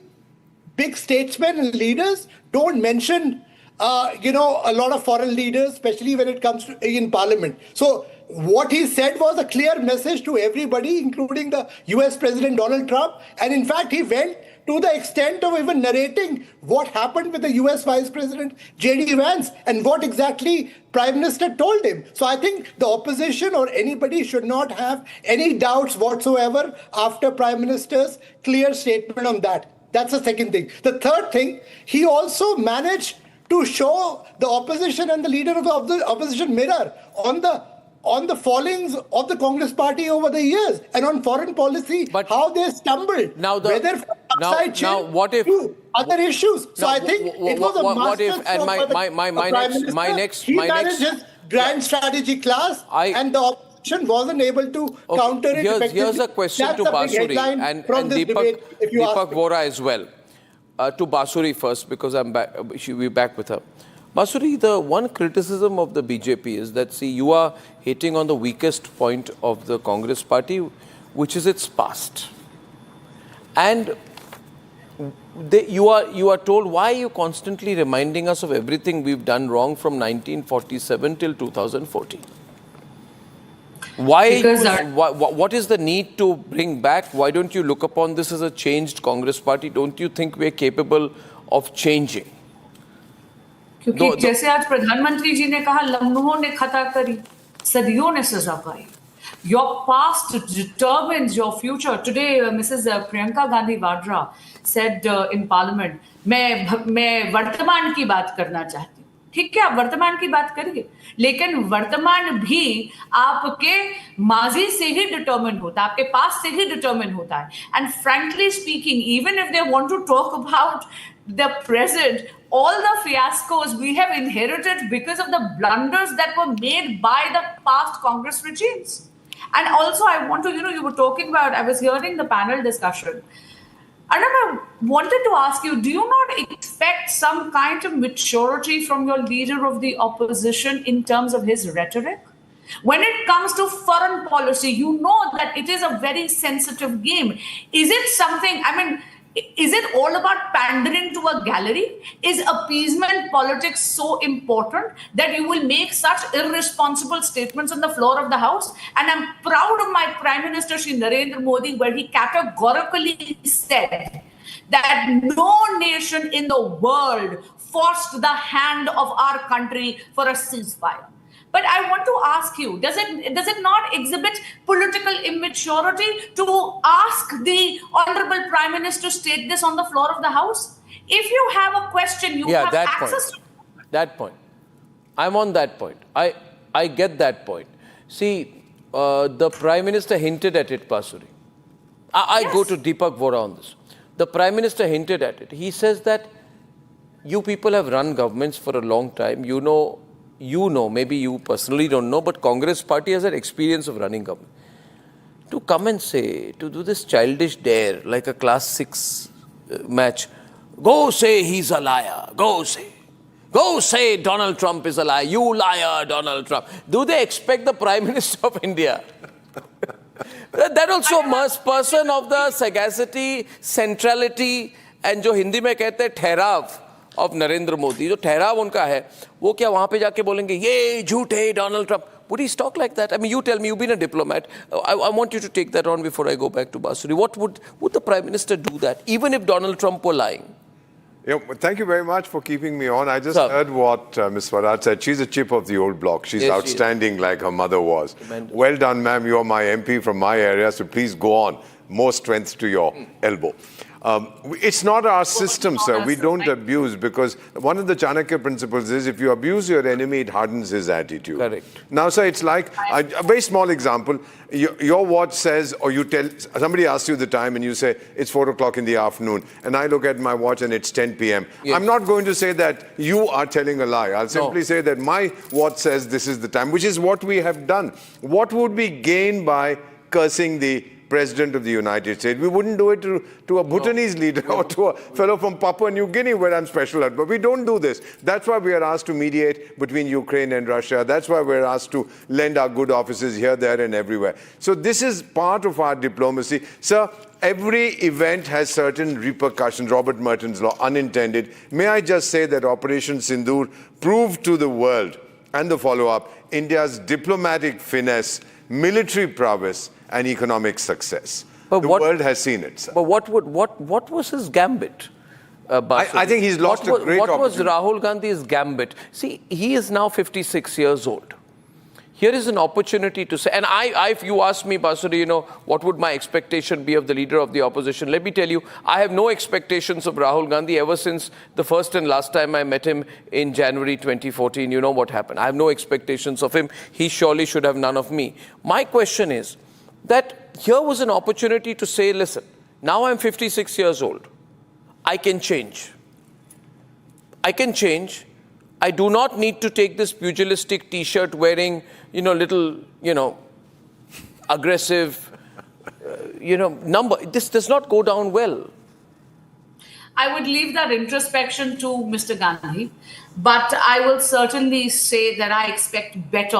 big statesmen and leaders don't mention, a lot of foreign leaders, especially when it comes to in parliament. So what he said was a clear message to everybody, including the US President Donald Trump. And in fact, he went to the extent of even narrating what happened with the US Vice President J.D. Vance and what exactly Prime Minister told him. So I think the opposition or anybody should not have any doubts whatsoever after Prime Minister's clear statement on that. That's the second thing. The third thing, he also managed to show the opposition and the leader of the opposition mirror on the fallings of the Congress party over the years and on foreign policy, but how they stumbled, whether from outside to other issues. So I think it was a masterstroke. He managed his grand strategy class, and the opposition wasn't able to counter it effectively. Here's a question to Basuri and Deepak Vora as well. To Basuri first, because she'll be back with her. Basuri, the one criticism of the BJP is that, see, you are hitting on the weakest point of the Congress party, which is its past. And you are told, why are you constantly reminding us of everything we've done wrong from 1947 till 2014? What is the need to bring back? Why don't you look upon this as a changed Congress party? Don't you think we're capable of changing? क्योंकि जैसे आज प्रधानमंत्री जी ने कहा, लम्हों ने खता करी, सदियों ने सजा पाई. Your past determines your future. Today, Mrs. Priyanka Gandhi Vadra said in Parliament, मैं वर्तमान की बात करना चाहती हूँ. ठीक है, आप वर्तमान की बात करिए, लेकिन वर्तमान भी आपके माजी से ही डिटरमिन होता है, आपके पास से ही डिटरमिन होता है. And frankly speaking, even if they want to talk about the present, all the fiascos we have inherited because of the blunders that were made by the past Congress regimes. And also, I want to, you were talking about, I was hearing the panel discussion. Arnab, I wanted to ask you, do you not expect some kind of maturity from your leader of the opposition in terms of his rhetoric? When it comes to foreign policy, you know that it is a very sensitive game. Is it something, is it all about pandering to a gallery? Is appeasement politics so important that you will make such irresponsible statements on the floor of the House? And I'm proud of my Prime Minister, Shri Narendra Modi, where he categorically said that no nation in the world forced the hand of our country for a ceasefire. But I want to ask you, does it not exhibit political immaturity to ask the Honorable Prime Minister to state this on the floor of the House? If you have a question, you have access to that point. I'm on that point. I get that point. See, the Prime Minister hinted at it, Basuri. I go to Deepak Vora on this. The Prime Minister hinted at it. He says that you people have run governments for a long time. You know, maybe you personally don't know, but Congress party has an experience of running government. To come and say, to do this childish dare, like a class 6 match, go say he's a liar, go say Donald Trump is a liar, you liar, Donald Trump. Do they expect the Prime Minister of India? That also must person of the sagacity, centrality, and जो हिंदी में कहते हैं ठहराव of Narendra Modi, जो ठहराव उनका है, वो क्या वहाँ पे जाके बोलेंगे ये झूठे Donald Trump? Would he talk like that? I mean, you tell me, you've been a diplomat. I want you to take that on before I go back to Basuri. What would the Prime Minister do that, even if Donald Trump were lying? Yeah, thank you very much for keeping me on. I just heard what Ms. Farad said. She's a chip of the old block. She's outstanding like her mother was. Tremendous. Well done, ma'am. You're my MP from my area, so please go on. More strength to your elbow. It's not our system, sir. We don't abuse, because one of the Chanakya principles is if you abuse your enemy, it hardens his attitude. Correct. Now, sir, it's like a very small example. Your watch says, or you tell, somebody asks you the time and you say, it's 4 o'clock in the afternoon. And I look at my watch and it's 10 p.m. Yes. I'm not going to say that you are telling a lie. I'll simply say that my watch says this is the time, which is what we have done. What would we gain by cursing the President of the United States? We wouldn't do it to a Bhutanese leader or to a fellow from Papua New Guinea, where I'm special at. But we don't do this. That's why we are asked to mediate between Ukraine and Russia. That's why we're asked to lend our good offices here, there, and everywhere. So this is part of our diplomacy. Sir, every event has certain repercussions. Robert Merton's law, unintended. May I just say that Operation Sindoor proved to the world and the follow-up India's diplomatic finesse, military prowess, and economic success. But the world has seen it, sir. But what was his gambit? I think he's lost a great opportunity. What was Rahul Gandhi's gambit? See, he is now 56 years old. Here is an opportunity to say, and if you ask me, Basuri, what would my expectation be of the leader of the opposition? Let me tell you, I have no expectations of Rahul Gandhi ever since the first and last time I met him in January 2014. You know what happened. I have no expectations of him. He surely should have none of me. My question is that here was an opportunity to say, listen, now I'm 56 years old. I can change. I do not need to take this pugilistic T-shirt wearing, little, aggressive, number. This does not go down well. I would leave that introspection to Mr. Gandhi, but I will certainly say that I expect better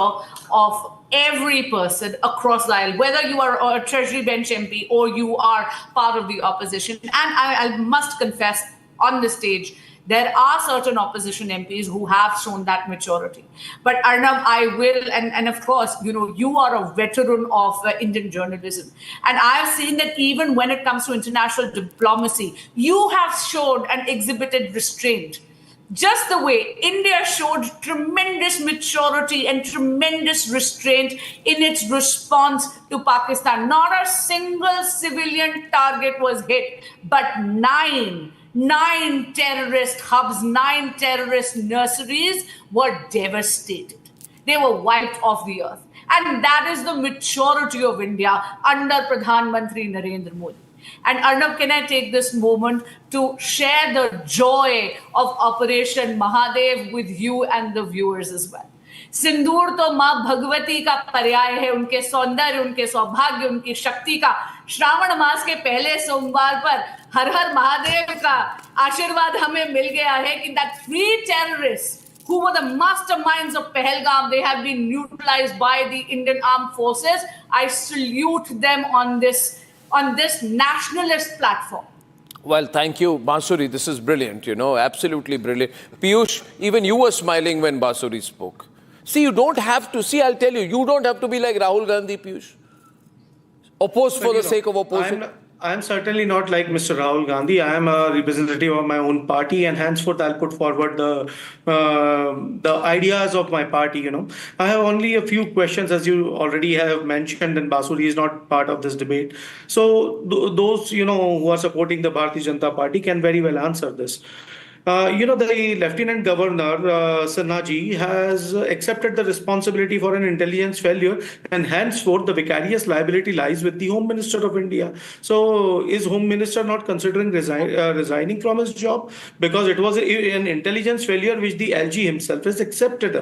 of every person across the aisle, whether you are a Treasury bench MP or you are part of the opposition. And I must confess on the stage, there are certain opposition MPs who have shown that maturity. But Arnab, I will, and of course, you are a veteran of Indian journalism. And I've seen that even when it comes to international diplomacy, you have showed and exhibited restraint. Just the way India showed tremendous maturity and tremendous restraint in its response to Pakistan. Not a single civilian target was hit, but nine terrorist hubs, 9 terrorist nurseries were devastated. They were wiped off the earth. And that is the maturity of India under Pradhan Mantri Narendra Modi. And Arnab, can I take this moment to share the joy of Operation Mahadev with you and the viewers as well? सिंदूर तो माँ भगवती का पर्याय है, उनके सौंदर्य, उनके सौभाग्य, उनकी शक्ति का। श्रावण मास के पहले सोमवार पर हर हर महादेव का आशीर्वाद हमें मिल गया है कि that 3 terrorists who were the masterminds of Pahalgam, they have been neutralized by the Indian armed forces. I salute them on this nationalist platform. Well, thank you, Basuri. This is brilliant, absolutely brilliant. Piyush, even you were smiling when Basuri spoke. See, you don't have to, I'll tell you, you don't have to be like Rahul Gandhi, Piyush. Oppose for the sake of opposing. I am certainly not like Mr. Rahul Gandhi. I am a representative of my own party, and henceforth I'll put forward the ideas of my party. I have only a few questions, as you already have mentioned, and Basuri is not part of this debate. So those who are supporting the Bharatiya Janata Party can very well answer this. The Lieutenant Governor, Sinha, has accepted the responsibility for an intelligence failure, and henceforth the vicarious liability lies with the Home Minister of India. So is Home Minister not considering resigning from his job? Because it was an intelligence failure which the LG himself has accepted.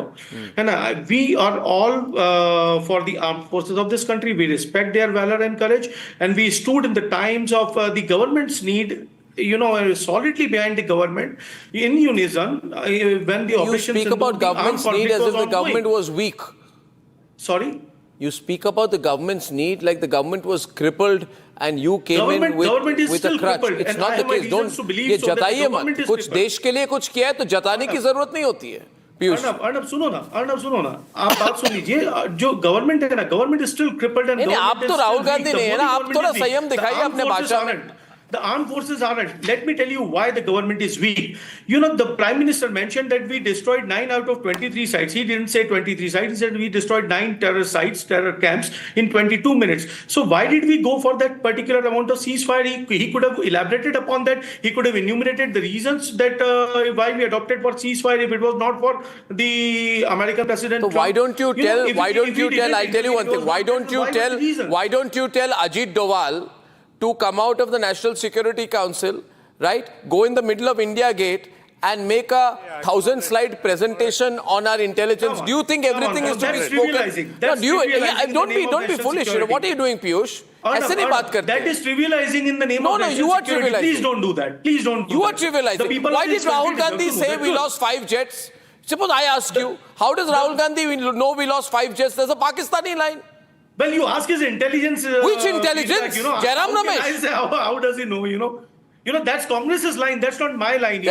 And we are all for the armed forces of this country. We respect their valor and courage, and we stood in the times of the government's need, solidly behind the government in unison when the opposition. You speak about government's need as if the government was weak. Sorry? You speak about the government's need like the government was crippled and you came in with a crutch. It's not the case. Don't ये जताइए मत. कुछ देश के लिए कुछ किया है तो जताने की जरूरत नहीं होती है. अर्नब सुनो ना आप बात सुन लीजिए. जो गवर्नमेंट है ना, government is still crippled and आप तो राहुल गांधी नहीं है ना, आप थोड़ा संयम दिखाइए अपने भाषण में. The armed forces aren't. Let me tell you why the government is weak. The Prime Minister mentioned that we destroyed 9 out of 23 sites. He didn't say 23 sites. He said we destroyed 9 terror sites, terror camps in 22 minutes. So why did we go for that particular amount of ceasefire? He could have elaborated upon that. He could have enumerated the reasons that why we adopted for ceasefire if it was not for the American President. So Trump. Why don't you tell? I'll tell you one thing. Why don't you tell Ajit Doval to come out of the National Security Council, right? Go in the middle of India Gate and make a 1,000-slide presentation on our intelligence. Do you think everything is to be spoken? Don't be foolish. What are you doing, Piyush? That is trivializing in the name of national you are security. trivializing. Please don't do that. Please don't do You that. are trivializing. Why did Rahul Gandhi say we lost 5 jets? Suppose I ask you, how does Rahul Gandhi know we lost 5 jets? There's a Pakistani line. Well, you ask his intelligence. Which intelligence? Jairam Ramesh. How does he know? That's Congress's line. That's not my line.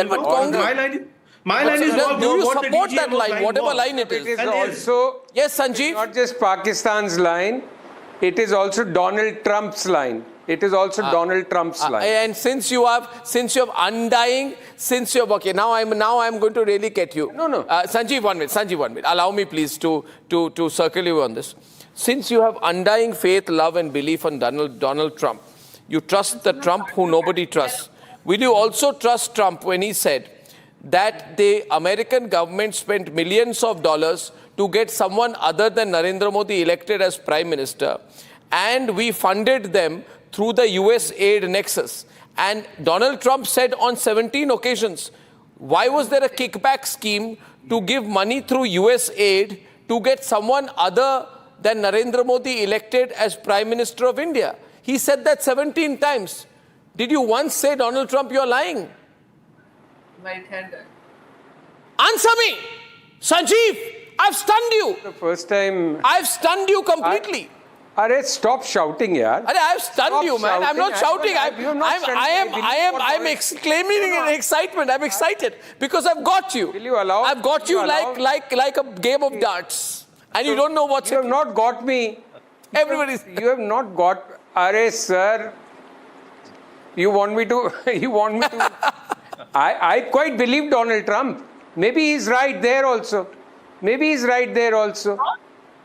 My line is do you support that line, whatever line it is? It is also yes, Sanjeev. Not just Pakistan's line. It is also Donald Trump's line. Donald Trump's line. And since you have undying, okay, now I'm going to really get you. No. Sanjeev, 1 minute. Allow me, please, to circle you on this. Since you have undying faith, love and belief in Donald Trump, you trust the Trump who nobody trusts. Will you also trust Trump when he said that the American government spent millions of dollars to get someone other than Narendra Modi elected as Prime Minister, and we funded them through the US aid nexus? And Donald Trump said on 17 occasions, why was there a kickback scheme to give money through US aid to get someone other than Narendra Modi elected as Prime Minister of India? He said that 17 times. Did you once say, Donald Trump, you're lying? Right-hander. Answer me! Sanjeev, I've stunned you. The first time. I've stunned you completely. Stop shouting, yaar. I've stunned you, man. I'm not shouting. I'm exclaiming in excitement. I'm excited because I've got you. Will you allow? I've got you like a game of darts. And you don't know what's... You have not got me. Everybody's... You have not got... Sir. You want me to... I quite believe Donald Trump. Maybe he's right there also.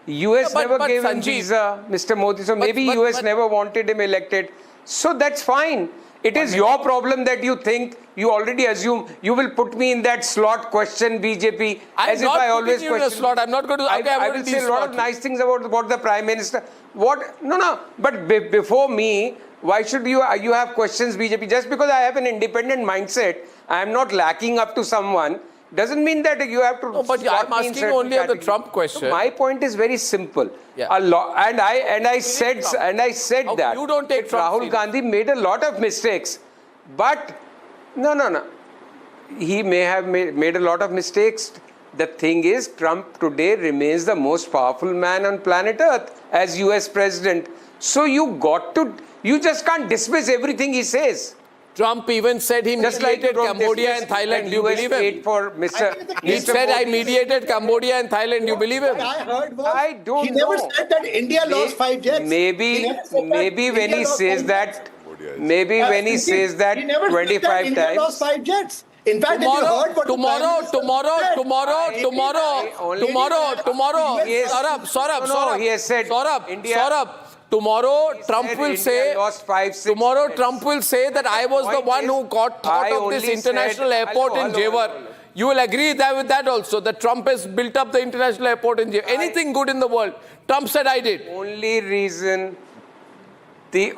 US never gave him visa, Mr. Modi. So maybe US never wanted him elected. So that's fine. It is your problem that you think, you already assume, you will put me in that slot question BJP. As if I always question. In a slot. I'm not going to... I will say a lot of nice things about the Prime Minister. But before me, Why should you have questions, BJP? Just because I have an independent mindset, I am not lacking up to someone, doesn't mean that you have to. No, but I'm asking only of the Trump question. So my point is very simple. Yeah. I said that you don't take Trump Rahul serious. Gandhi made a lot of mistakes, but no. He may have made a lot of mistakes. The thing is, Trump today remains the most powerful man on planet Earth as US president. So you just can't dismiss everything he says. Trump even said he mediated Cambodia and Thailand. Do you believe him? He said, I mediated Cambodia and Thailand. Do you believe him? I heard was, I don't he know. never said that India lost 5 jets. Maybe when he says that, he never 25 said that India times. lost 5 jets. In fact, if you heard what tomorrow, Saurabh, he has said Saurabh, tomorrow Trump will say that I was the one who got thought of this international airport in Jewar. You will agree with that also, that Trump has built up the international airport in Jewar. Anything good in the world, Trump said I did. The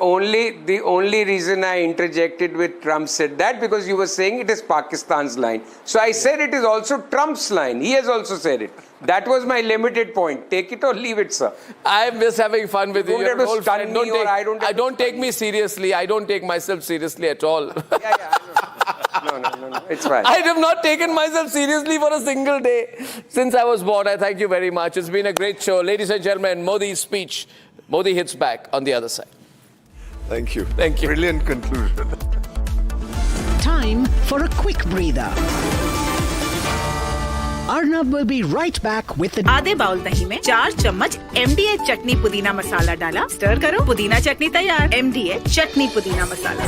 only reason I interjected with Trump said that because you were saying it is Pakistan's line. So I said it is also Trump's line. He has also said it. That was my limited point. Take it or leave it, sir. I'm just having fun with you. Don't have to stun me or I don't. I don't take me seriously. I don't take myself seriously at all. No. It's fine. I have not taken myself seriously for a single day since I was born. I thank you very much. It's been a great show. Ladies and gentlemen, Modi's speech. Modi hits back on the other side. Thank you. Thank you. Brilliant conclusion. Time for a quick breather. Arnab will be right back with the आधे bowl दही में 4 चम्मच MDA चटनी पुदीना मसाला डाला, stir करो, पुदीना चटनी तैयार। MDA चटनी पुदीना मसाला।